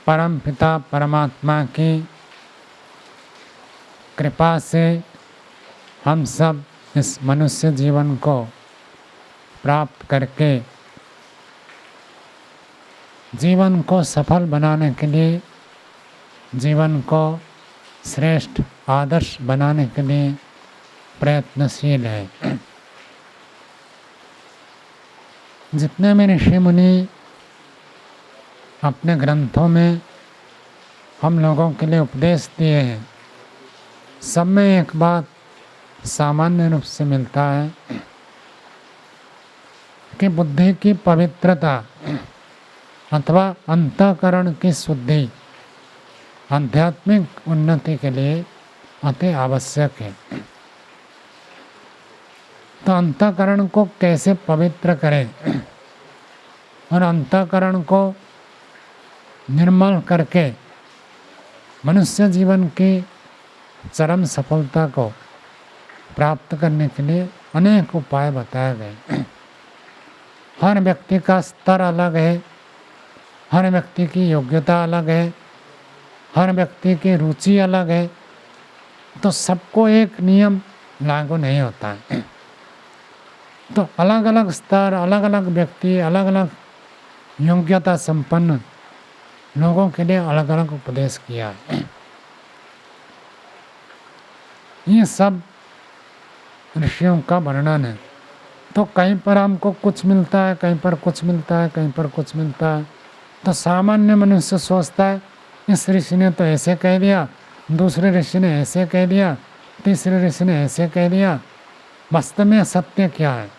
परम पिता परमात्मा की कृपा से हम सब इस मनुष्य जीवन को प्राप्त करके जीवन को सफल बनाने के लिए, जीवन को श्रेष्ठ आदर्श बनाने के लिए प्रयत्नशील है। जितने भी ऋषि मुनि अपने ग्रंथों में हम लोगों के लिए उपदेश दिए हैं, सब में एक बात सामान्य रूप से मिलता है कि बुद्धि की पवित्रता अथवा अंतःकरण की शुद्धि आध्यात्मिक उन्नति के लिए अति आवश्यक है। तो अंतःकरण को कैसे पवित्र करें और अंतःकरण को निर्मल करके मनुष्य जीवन की चरम सफलता को प्राप्त करने के लिए अनेक उपाय बताए गए। हर व्यक्ति का स्तर अलग है, हर व्यक्ति की योग्यता अलग है, हर व्यक्ति की रुचि अलग है, तो सबको एक नियम लागू नहीं होता है। तो अलग अलग स्तर, अलग अलग व्यक्ति, अलग अलग योग्यता संपन्न लोगों के लिए अलग अलग उपदेश किया है। ये सब ऋषियों का वर्णन है। तो कहीं पर हमको कुछ मिलता है, कहीं पर कुछ मिलता है, कहीं पर कुछ मिलता है। तो सामान्य मनुष्य सोचता है इस ऋषि ने तो ऐसे कह दिया, दूसरे ऋषि ने ऐसे कह दिया, तीसरे ऋषि ने ऐसे कह दिया। वास्तव में सत्य क्या है?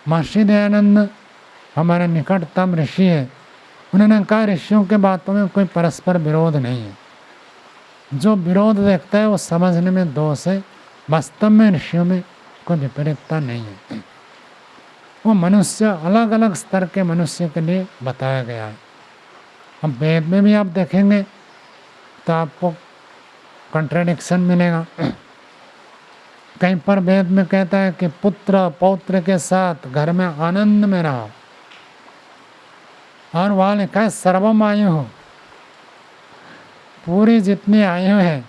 महर्षि दयानंद हमारे निकटतम ऋषि है। उन्होंने कहा ऋषियों के बातों में कोई परस्पर विरोध नहीं है। जो विरोध देखता है वो समझने में दोष है। वास्तव में ऋषियों में कोई विपरीतता नहीं है। वो मनुष्य अलग अलग स्तर के मनुष्य के लिए बताया गया है। अब वेद में भी आप देखेंगे तो आपको कंट्राडिक्शन मिलेगा। कहीं पर वेद में कहता है कि पुत्र पौत्र के साथ घर में आनंद में रहो, और वहाँ लिखा है सर्वम आयु हो, पूरी जितनी आयु है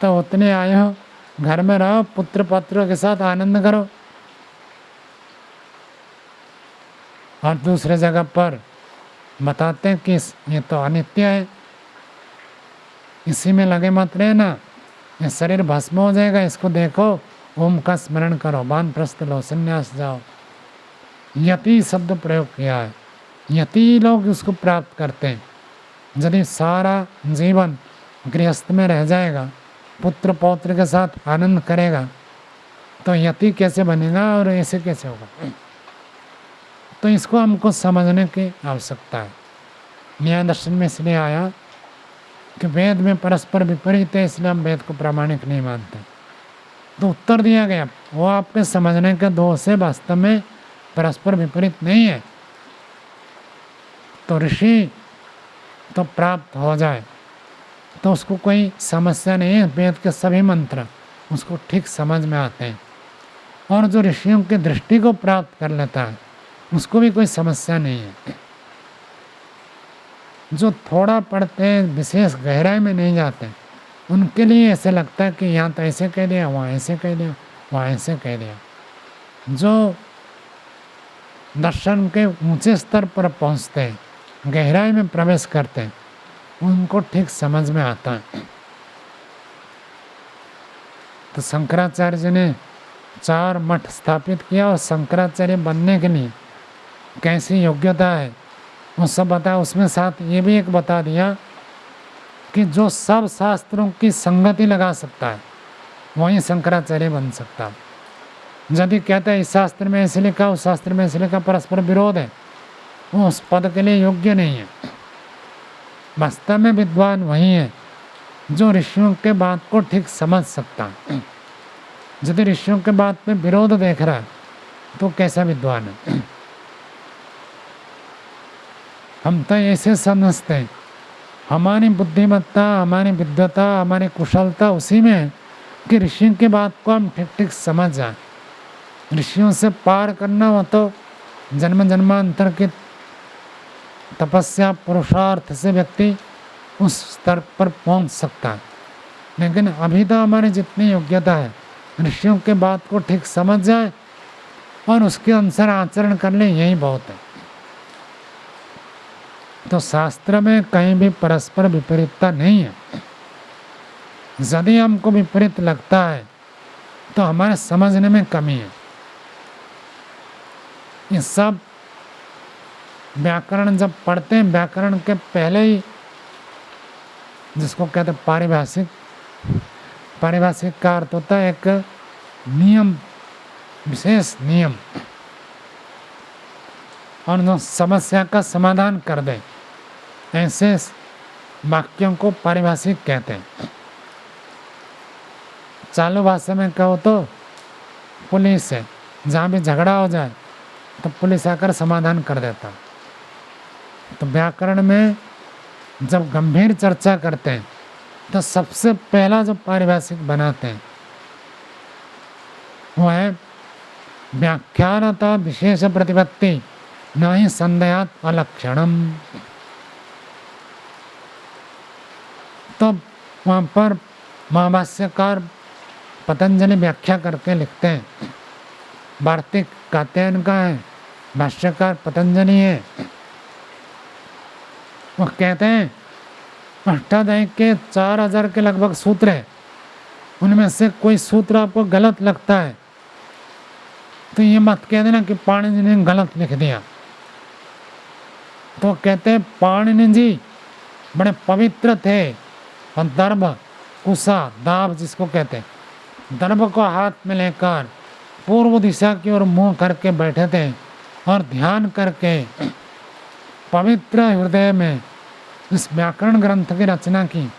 तो उतनी आयु घर में रहो, पुत्र पौत्रों के साथ आनंद करो। और दूसरे जगह पर बताते हैं कि ये तो अनित्य है, इसी में लगे मत रहना, ये शरीर भस्म हो जाएगा, इसको देखो, ओम का स्मरण करो, वानप्रस्थ लो, संन्यास जाओ। यति शब्द प्रयोग किया है। यति लोग उसको प्राप्त करते हैं। यदि सारा जीवन गृहस्थ में रह जाएगा, पुत्र पौत्र के साथ आनंद करेगा, तो यति कैसे बनेगा और ऐसे कैसे होगा? तो इसको हमको समझने की आवश्यकता है। न्याय दर्शन में इसलिए आया कि वेद में परस्पर विपरीत है, इसलिए हम वेद को प्रामाणिक नहीं मानते। तो उत्तर दिया गया वो आपके समझने के दोष से वास्तव में परस्पर विपरीत नहीं है। तो ऋषि तो प्राप्त हो जाए तो उसको कोई समस्या नहीं है। वेद के सभी मंत्र उसको ठीक समझ में आते हैं, और जो ऋषियों की दृष्टि को प्राप्त कर लेता है उसको भी कोई समस्या नहीं है। जो थोड़ा पढ़ते हैं, विशेष गहराई में नहीं जाते, उनके लिए ऐसे लगता है कि यहाँ तो ऐसे कह दिया, वहाँ ऐसे कह दिया, वहाँ ऐसे कह दिया। जो दर्शन के ऊंचे स्तर पर पहुँचते हैं, गहराई में प्रवेश करते हैं, उनको ठीक समझ में आता है। तो शंकराचार्य जी ने 4 मठ स्थापित किया, और शंकराचार्य बनने के लिए कैसी योग्यता है वो सब बताया। उसमें साथ ये भी एक बता दिया कि जो सब शास्त्रों की संगति लगा सकता है वही शंकराचार्य बन सकता है। यदि कहता है इस शास्त्र में ऐसे लिखा, उस शास्त्र में ऐसे लिखा, परस्पर विरोध है, वो उस पद के लिए योग्य नहीं है। वास्तव में विद्वान वही है जो ऋषियों के बात को ठीक समझ सकता है। यदि ऋषियों के बात में विरोध देख रहा है तो कैसा विद्वान है? हम तो ऐसे समझते हैं हमारी बुद्धिमत्ता, हमारी विद्वता, हमारी कुशलता उसी में है कि ऋषियों की बात को हम ठीक ठीक समझ जाएं। ऋषियों से पार करना हो तो जन्म जन्मांतर की तपस्या पुरुषार्थ से व्यक्ति उस स्तर पर पहुंच सकता है। लेकिन अभी तो हमारी जितनी योग्यता है, ऋषियों के बात को ठीक समझ जाए और उसके अनुसार आचरण कर ले, यही बहुत है। तो शास्त्र में कहीं भी परस्पर विपरीतता नहीं है। यदि हमको विपरीत लगता है तो हमारे समझने में कमी है। ये सब व्याकरण जब पढ़ते हैं, व्याकरण के पहले ही जिसको कहते हैं पारिभाषिक, पारिभाषिक का अर्थ होता है एक नियम, विशेष नियम, और जो समस्या का समाधान कर दे, ऐसे वाक्यों को पारिभाषिक कहते हैं। चालू भाषा में कहो तो पुलिस है, जहाँ भी झगड़ा हो जाए तो पुलिस आकर समाधान कर देता। तो व्याकरण में जब गंभीर चर्चा करते हैं तो सबसे पहला जो पारिभाषिक बनाते हैं वो है व्याख्यानता विशेष प्रतिपत्ति न ही संदेहात अलक्षणम। तो वहाँ पर महाभाष्यकार पतंजलि व्याख्या करके लिखते हैं, वार्तिक कात्यायन का है, भाष्यकार पतंजलि है। वो कहते हैं अष्टाध्यायी के 4000 के लगभग सूत्र है, उनमें से कोई सूत्र आपको गलत लगता है तो ये मत कह देना कि पाणिनि ने गलत लिख दिया। तो कहते हैं पाणिनि जी बड़े पवित्र थे और दर्भ, कुशा, दाब जिसको कहते हैं, दर्भ को हाथ में लेकर पूर्व दिशा की ओर मुंह करके बैठे थे और ध्यान करके पवित्र हृदय में इस व्याकरण ग्रंथ की रचना की।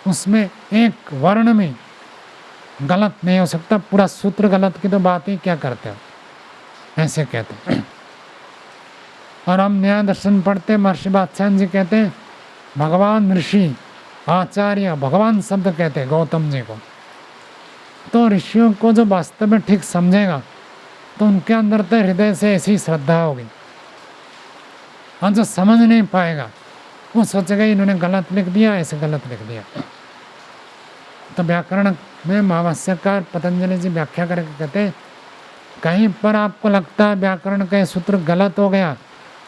उसमें एक वर्ण में गलत नहीं हो सकता, पूरा सूत्र गलत की तो बात ही क्या करते हो, ऐसे कहते हैं। और हम न्याय दर्शन पढ़ते, महर्षि बादशाह जी कहते हैं भगवान ऋषि आचार्य, भगवान शब्द कहते हैं गौतम जी को। तो ऋषियों को जो वास्तव में ठीक समझेगा तो उनके अंदर तो हृदय से ऐसी श्रद्धा होगी, और जो समझ नहीं पाएगा वो सोचेगा इन्होंने गलत लिख दिया, ऐसे गलत लिख दिया। तो व्याकरण में महाभाष्यकार पतंजलि जी व्याख्या करके कहते हैं कहीं पर आपको लगता है व्याकरण का सूत्र गलत हो गया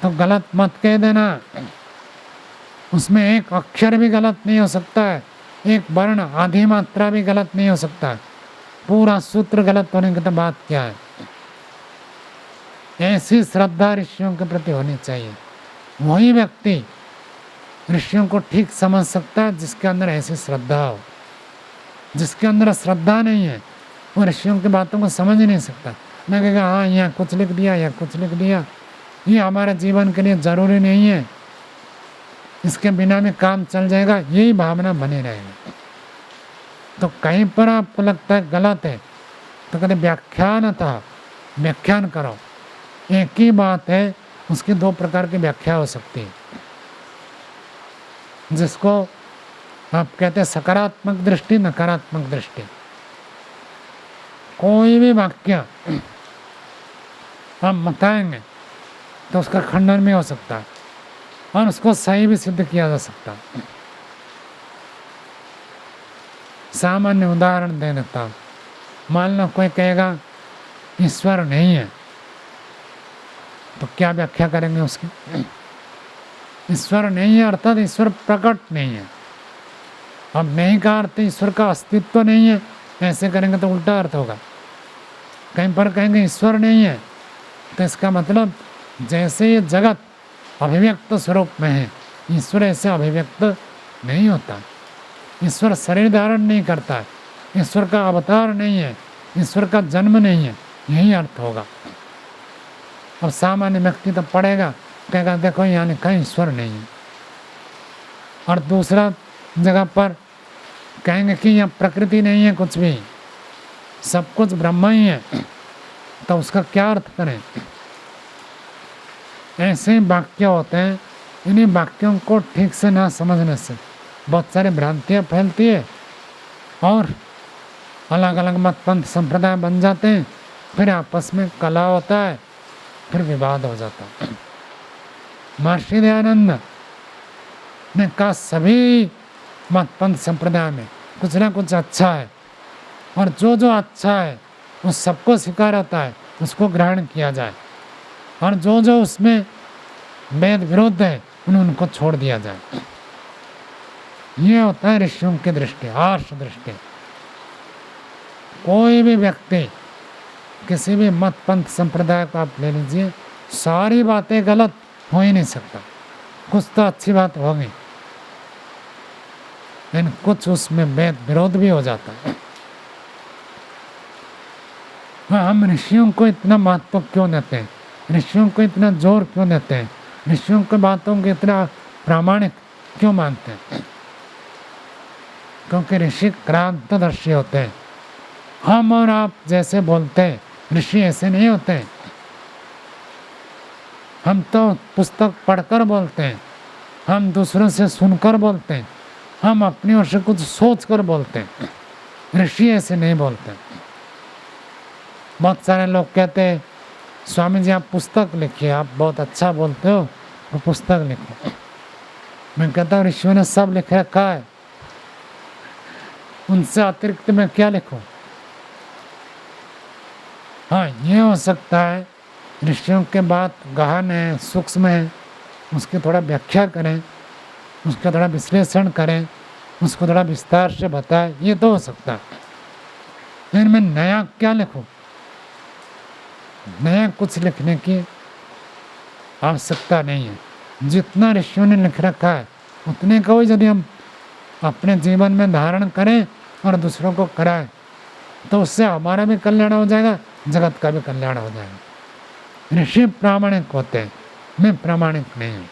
तो गलत मत कह देना, उसमें एक अक्षर भी गलत नहीं हो सकता है, एक वर्ण आधी मात्रा भी गलत नहीं हो सकता है, पूरा सूत्र गलत होने की तो बात क्या है। ऐसी श्रद्धा ऋषियों के प्रति होनी चाहिए। वही व्यक्ति ऋषियों को ठीक समझ सकता है जिसके अंदर ऐसी श्रद्धा हो। जिसके अंदर श्रद्धा नहीं है वो ऋषियों की बातों को समझ ही नहीं सकता। मैं कहेगा हाँ यहाँ कुछ लिख दिया या कुछ लिख दिया, ये हमारे जीवन के लिए जरूरी नहीं है, इसके बिना में काम चल जाएगा, यही भावना बनी रहेगी। तो कहीं पर आपको लगता है गलत है तो कहते व्याख्यान था, व्याख्यान करो। एक ही बात है, उसकी दो प्रकार की व्याख्या हो सकती है, जिसको आप कहते हैं सकारात्मक दृष्टि, नकारात्मक दृष्टि। कोई भी वाक्य हम बताएंगे तो उसका खंडन भी हो सकता है और उसको सही भी सिद्ध किया जा सकता है। सामान्य उदाहरण दे देता हूँ। मान लो कोई कहेगा ईश्वर नहीं है, तो क्या व्याख्या करेंगे उसकी? ईश्वर नहीं है अर्थात ईश्वर प्रकट नहीं है। अब नहीं का अर्थ ईश्वर का अस्तित्व नहीं है, ऐसे करेंगे तो उल्टा अर्थ होगा। कहीं पर कहेंगे ईश्वर नहीं है तो इसका मतलब जैसे ये जगत अभिव्यक्त स्वरूप में है, ईश्वर ऐसे अभिव्यक्त नहीं होता। ईश्वर शरीर धारण नहीं करता है, ईश्वर का अवतार नहीं है, ईश्वर का जन्म नहीं है, यही अर्थ होगा। अब सामान्य व्यक्ति तो पढ़ेगा, कहेगा देखो यहाँ लिखा ईश्वर नहीं है। और दूसरा जगह पर कहेंगे कि यहाँ प्रकृति नहीं है, कुछ भी सब कुछ ब्रह्म ही है, तो उसका क्या अर्थ करें? ऐसे वाक्य होते हैं। इन्हीं वाक्यों को ठीक से ना समझने से बहुत सारी भ्रांतियाँ फैलती है और अलग अलग मत पंथ संप्रदाय बन जाते हैं, फिर आपस में कलह होता है, फिर विवाद हो जाता है। महर्षि दयानंद ने कहा सभी मत पंथ संप्रदाय में कुछ ना कुछ अच्छा है, और जो जो अच्छा है उस सबको स्वीकार होता है, उसको ग्रहण किया जाए, और जो जो उसमें वेद विरुद्ध है उनको छोड़ दिया जाए। ये होता है ऋषियों की दृष्टि, आर्ष दृष्टि। कोई भी व्यक्ति किसी भी मत पंथ संप्रदाय को आप ले लीजिए, सारी बातें गलत हो ही नहीं सकता, कुछ तो अच्छी बात होगी, लेकिन कुछ उसमें वेद विरोध भी हो जाता है। हम ऋषियों को इतना महत्व क्यों देते हैं, ऋषियों को इतना जोर क्यों देते हैं, ऋषियों की बातों को इतना प्रामाणिक क्यों मानते हैं? क्योंकि ऋषि क्रांतदर्शी होते हैं। हम और आप जैसे बोलते हैं, ऋषि ऐसे नहीं होते हैं। हम तो पुस्तक पढ़कर बोलते हैं, हम दूसरों से सुनकर बोलते हैं, हम अपनी ओर से कुछ सोच कर बोलते हैं। ऋषि ऐसे नहीं बोलते। बहुत सारे लोग कहते हैं स्वामी जी आप पुस्तक लिखिए, आप बहुत अच्छा बोलते हो, तो पुस्तक लिखो। मैं कहता हूँ ऋषियों ने सब लिख रखा है, उनसे अतिरिक्त मैं क्या लिखूं? हाँ, ये हो सकता है ऋषियों के बात गहन है, सूक्ष्म है, उसकी थोड़ा व्याख्या करें, उसका थोड़ा विश्लेषण करें, उसको थोड़ा विस्तार से बताएं, ये तो हो सकता है। लेकिन मैं नया क्या लिखूं? नया कुछ लिखने की आवश्यकता नहीं है। जितना ऋषियों ने लिख रखा है उतने को यदि हम अपने जीवन में धारण करें और दूसरों को कराएं, तो उससे हमारा भी कल्याण हो जाएगा, जगत का भी कल्याण हो जाएगा। ऋषि प्रामाणिक होते हैं, मैं प्रामाणिक नहीं हूँ।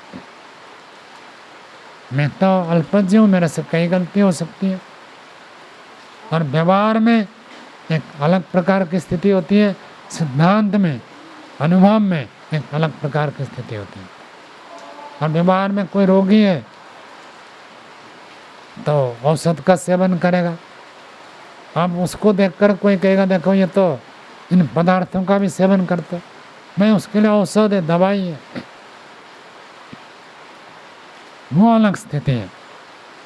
मैं तो अल्पज्ञ हूँ, मेरे से कई गलती हो सकती है, और व्यवहार में एक अलग प्रकार की स्थिति होती है, सिद्धांत में, अनुभव में एक अलग प्रकार की स्थिति होती है। और व्यवहार में कोई रोगी है तो औषध का सेवन करेगा, अब उसको देखकर कोई कहेगा देखो ये तो इन पदार्थों का भी सेवन करते, मैं उसके लिए औषध है, दवाई है, वो अलग स्थिति है।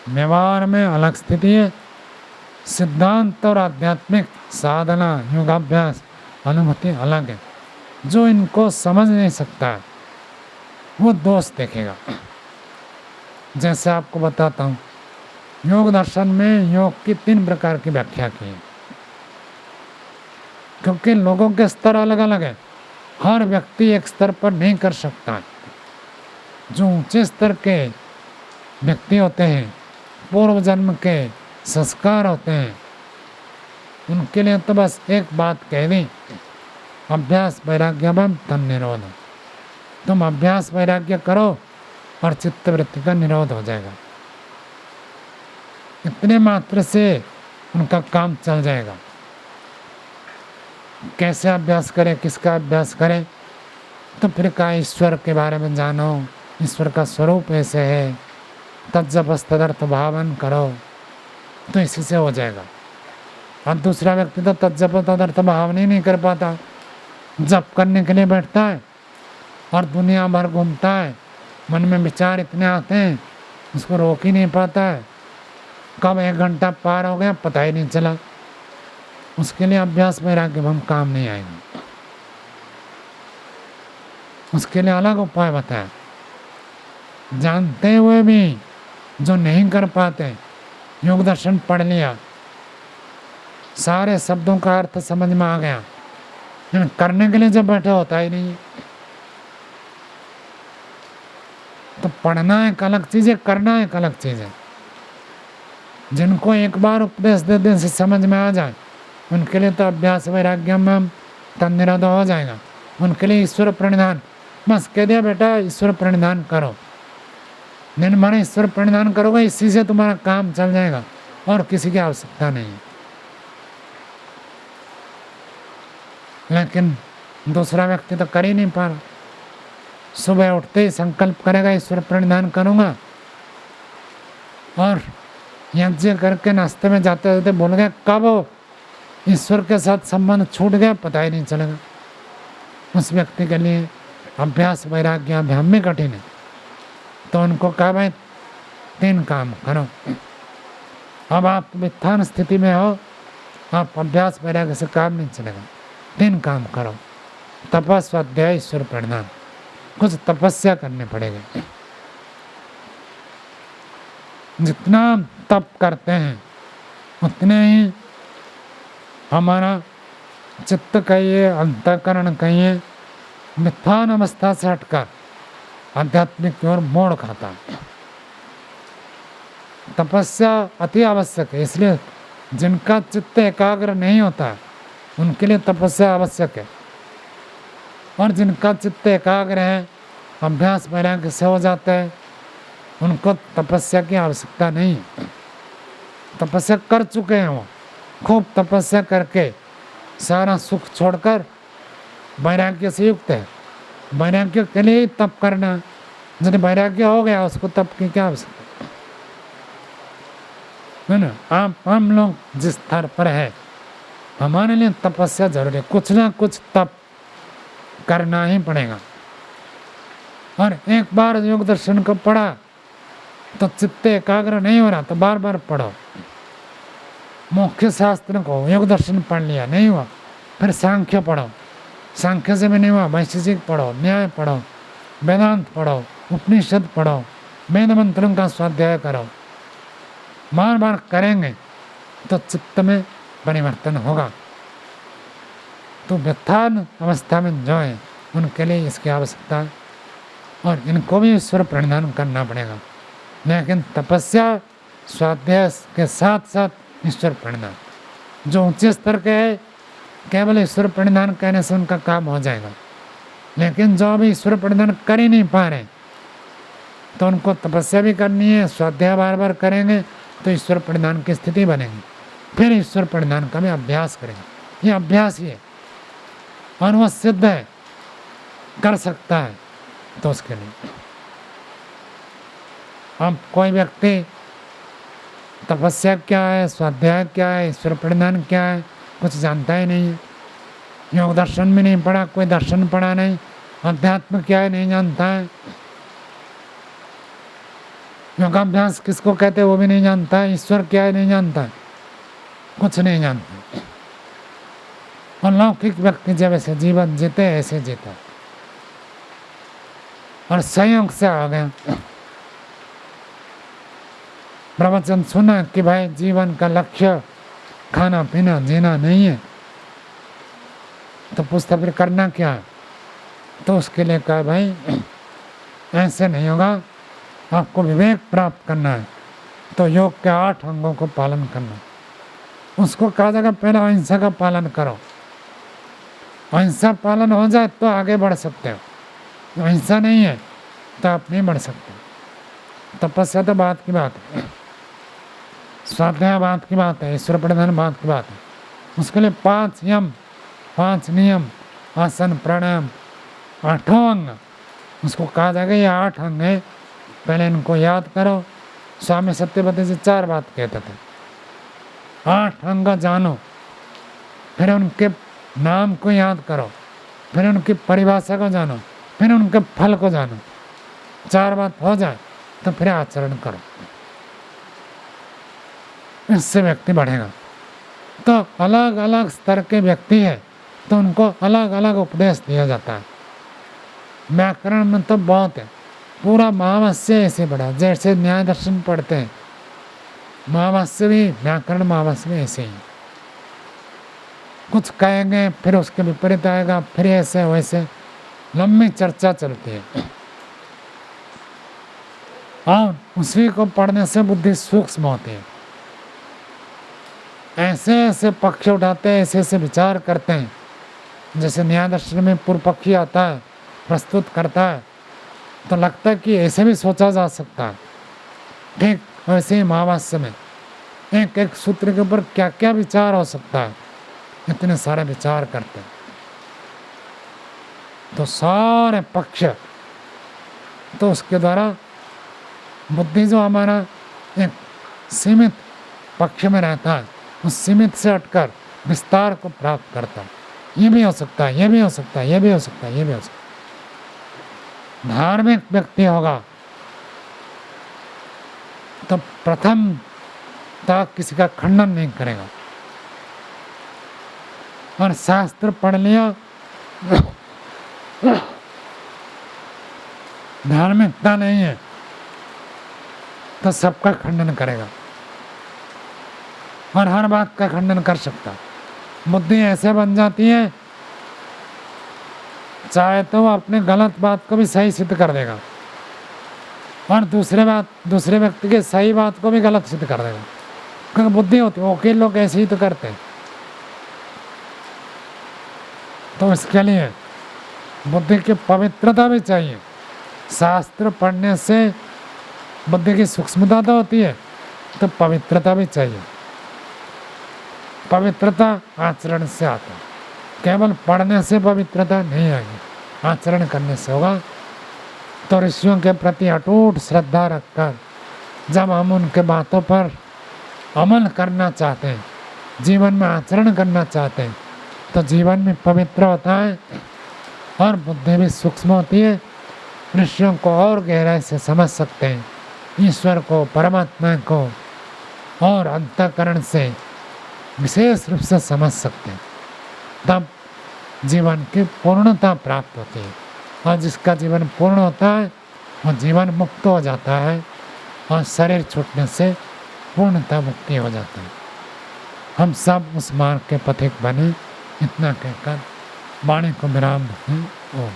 व्यवहार में अलग स्थिति है, सिद्धांत और आध्यात्मिक साधना, योगाभ्यास, अनुभूति अलग है। जो इनको समझ नहीं सकता है वो दोष देखेगा। जैसे आपको बताता हूँ, योग दर्शन में योग की 3 प्रकार की व्याख्या की है, क्योंकि लोगों के स्तर अलग अलग है, हर व्यक्ति एक स्तर पर नहीं कर सकता है। जो ऊंचे स्तर के व्यक्ति होते हैं, पूर्व जन्म के संस्कार होते हैं, उनके लिए तो बस एक बात कह दी, अभ्यास वैराग्यम तन निरोध। तुम अभ्यास वैराग्य करो और चित्त वृत्ति का निरोध हो जाएगा। इतने मात्र से उनका काम चल जाएगा। कैसे अभ्यास करें, किसका अभ्यास करें? तो फिर कहा ईश्वर के बारे में जानो, ईश्वर का स्वरूप ऐसे है, तज्जपस तदर्थ भावन करो, तो इसी से हो जाएगा। और दूसरा व्यक्ति तो तज्जप तदर्थ भावन ही नहीं कर पाता, जप करने के लिए बैठता है और दुनिया भर घूमता है, मन में विचार इतने आते हैं उसको रोक ही नहीं पाता है, कब 1 घंटा पार हो गया पता ही नहीं चला। उसके लिए अभ्यास वैराग्य हम काम नहीं आएंगे, उसके लिए अलग उपाय बताया। जानते हुए भी जो नहीं कर पाते, योग दर्शन पढ़ लिया, सारे शब्दों का अर्थ समझ में आ गया, लेकिन करने के लिए जब बैठे होता ही नहीं है। तो पढ़ना एक अलग चीज है, करना एक अलग चीज है। जिनको एक बार उपदेश दे देने से समझ में आ जाए, उनके लिए तो अभ्यास वैराग्य में तन निरोध हो जाएगा। उनके लिए ईश्वर प्रणिधान, बस कह दिया बेटा ईश्वर प्रणिधान करो, दिन भर ईश्वर प्रणिधान करोगे, इसी से तुम्हारा काम चल जाएगा और किसी की आवश्यकता नहीं है। लेकिन दूसरा व्यक्ति तो कर ही नहीं पा रहा। सुबह उठते ही संकल्प करेगा ईश्वर प्रणिधान करूंगा, और यज्ञ करके नाश्ते में जाते जाते बोल गया, कब ईश्वर के साथ संबंध छूट गया पता ही नहीं चलेगा। उस व्यक्ति के लिए अभ्यास वैराग्य अभ्याम में कठिन है। तो उनको कहा भाई 3 काम करो। अब आप मिथ्यान स्थिति में हो, आप अभ्यास वैराग्य से काम नहीं चलेगा। 3 काम करो, तपस, स्वाध्याय, ईश्वर प्रणिधान। कुछ तपस्या करनी पड़ेगी। जितना तप करते हैं उतने ही हमारा चित्त कहिए, अंतःकरण कहिए, मिथ्यान अवस्था से हटकर आध्यात्मिक की ओर मोड़ खाता है। तपस्या अति आवश्यक है, इसलिए जिनका चित्त एकाग्र नहीं होता उनके लिए तपस्या आवश्यक है, और जिनका चित्त एकाग्र है, अभ्यास वैराग्य से हो जाता है, उनको तपस्या की आवश्यकता नहीं है। तपस्या कर चुके हैं, वो खूब तपस्या करके सारा सुख छोड़कर वैराग्य से युक्त है। वैराग्य के लिए ही तप करना, यदि वैराग्य हो गया उसको तप की क्या आवश्यकता है ना। हम लोग जिस स्तर पर है, हमारे लिए तपस्या जरूरी है। कुछ ना कुछ तप करना ही पड़ेगा। और एक बार योग दर्शन को पढ़ा तो चित्त एकाग्र नहीं हो रहा तो बार बार पढ़ो। मुख्य शास्त्र को योग दर्शन पढ़ लिया, नहीं हुआ, फिर सांख्य पढ़ो, सांख्य से भी नहीं हुआ, वैशेषिक पढ़ो, न्याय पढ़ो, वेदांत पढ़ो, उपनिषद पढ़ो, वेद मंत्रों का स्वाध्याय करो। बार बार करेंगे तो चित्त में परिवर्तन होगा। तो व्यथान अवस्था में जो है उनके लिए इसकी आवश्यकता है, और इनको भी ईश्वर प्रणिधान करना पड़ेगा। लेकिन तपस्या स्वाध्याय के साथ साथ ईश्वर प्रणिधान, जो ऊंचे स्तर के है, केवल ईश्वर प्रणिधान कहने से उनका काम हो जाएगा। लेकिन जो अभी ईश्वर प्रणिधान कर ही नहीं पा रहे तो उनको तपस्या भी करनी है, स्वाध्याय बार बार करेंगे तो ईश्वर प्रणिधान की स्थिति बनेगी। फिर ईश्वर प्रणिधान का भी अभ्यास करेंगे। ये अभ्यास ही है और वह सिद्ध है, कर सकता है। तो उसके लिए अब कोई व्यक्ति तपस्या क्या है, स्वाध्याय क्या है, ईश्वर प्रणिधान क्या है, कुछ जानता ही नहीं है। योग दर्शन भी नहीं पढ़ा, कोई दर्शन पढ़ा नहीं, अध्यात्म क्या है नहीं जानता है, योगाभ्यास किसको कहते हैं वो भी नहीं जानता है, ईश्वर क्या है नहीं जानता है, कुछ नहीं जानता। और लौकिक व्यक्ति जब ऐसे जीवन जीते ऐसे जीता, और संयोग से आ गया प्रवचन सुना कि भाई जीवन का लक्ष्य खाना पीना जीना नहीं है, तो पूछता फिर करना क्या है। तो उसके लिए कहा भाई ऐसे नहीं होगा, आपको विवेक प्राप्त करना है तो योग के 8 अंगों को पालन करना। उसको कहा जाएगा पहले अहिंसा का पालन करो, अहिंसा पालन हो जाए तो आगे बढ़ सकते हो, अहिंसा नहीं है तो आप नहीं बढ़ सकते। तपस्या तो बात की बात है, स्वाध्याय बात की बात है, ईश्वर प्रणिधान बात की बात है। उसके लिए 5 यम, 5 नियम, आसन, प्राणायाम, 8 अंग, उसको कहा जाएगा ये 8 अंग है, पहले इनको याद करो। स्वामी सत्यवती जी 4 बात कहते थे, 8 अंग जानो, फिर उनके नाम को याद करो, फिर उनकी परिभाषा को जानो, फिर उनके फल को जानो। 4 बात हो जाए तो फिर आचरण करो, इससे व्यक्ति बढ़ेगा। तो अलग अलग स्तर के व्यक्ति है तो उनको अलग अलग उपदेश दिया जाता है। व्याकरण में तो बहुत है, पूरा महावस्य ऐसे पढ़ा, जैसे न्याय दर्शन पढ़ते हैं महावस्य भी, व्याकरण महावस्य भी ऐसे ही। कुछ कहेंगे फिर उसके विपरीत आएगा, फिर ऐसे वैसे लंबी चर्चा चलती है। और उसी को पढ़ने से बुद्धि सूक्ष्म होती है। ऐसे ऐसे पक्ष उठाते हैं, ऐसे ऐसे विचार करते हैं। जैसे न्याय दर्शन में पूर्व पक्षी आता है, प्रस्तुत करता है, तो लगता है कि ऐसे भी सोचा जा सकता है। ठीक वैसे ही महावास्य में एक एक सूत्र के ऊपर क्या क्या विचार हो सकता है, इतने सारे विचार करते हैं। तो सारे पक्ष, तो उसके द्वारा बुद्धि जो हमारा एक सीमित पक्ष में रहता है, उस सीमित से हटकर विस्तार को प्राप्त करता है। ये भी हो सकता है, ये भी हो सकता है, ये भी हो सकता है, ये भी हो सकता है। धार्मिक व्यक्ति होगा तो प्रथम तक किसी का खंडन नहीं करेगा। और शास्त्र पढ़ लिया, धार्मिकता नहीं है तो सबका खंडन करेगा और हर बात का खंडन कर सकता। बुद्धि ऐसे बन जाती है, चाहे तो वो अपने गलत बात को भी सही सिद्ध कर देगा और दूसरे व्यक्ति के सही बात को भी गलत सिद्ध कर देगा, क्योंकि बुद्धि होती है। वकील लोग ऐसे ही तो करते हैं। तो इसके लिए बुद्धि की पवित्रता भी चाहिए। शास्त्र पढ़ने से बुद्धि की सूक्ष्मता तो होती है, तो पवित्रता भी चाहिए। पवित्रता आचरण से आता है, केवल पढ़ने से पवित्रता नहीं आएगी, आचरण करने से होगा। तो ऋषियों के प्रति अटूट श्रद्धा रखकर जब हम उनके बातों पर अमल करना चाहते हैं, जीवन में आचरण करना चाहते हैं, तो जीवन में पवित्र होता है और बुद्धि भी सूक्ष्म होती है। ऋषियों को और गहराई से समझ सकते हैं, ईश्वर को, परमात्मा को और अंतःकरण से विशेष रूप से समझ सकते हैं। तब जीवन की पूर्णता प्राप्त होती है और जिसका जीवन पूर्ण होता है वो जीवन मुक्त हो जाता है और शरीर छूटने से पूर्णता मुक्ति हो जाता है। हम सब उस मार्ग के पथिक बने। इतना कहकर वाणी को विराम दें। ओम।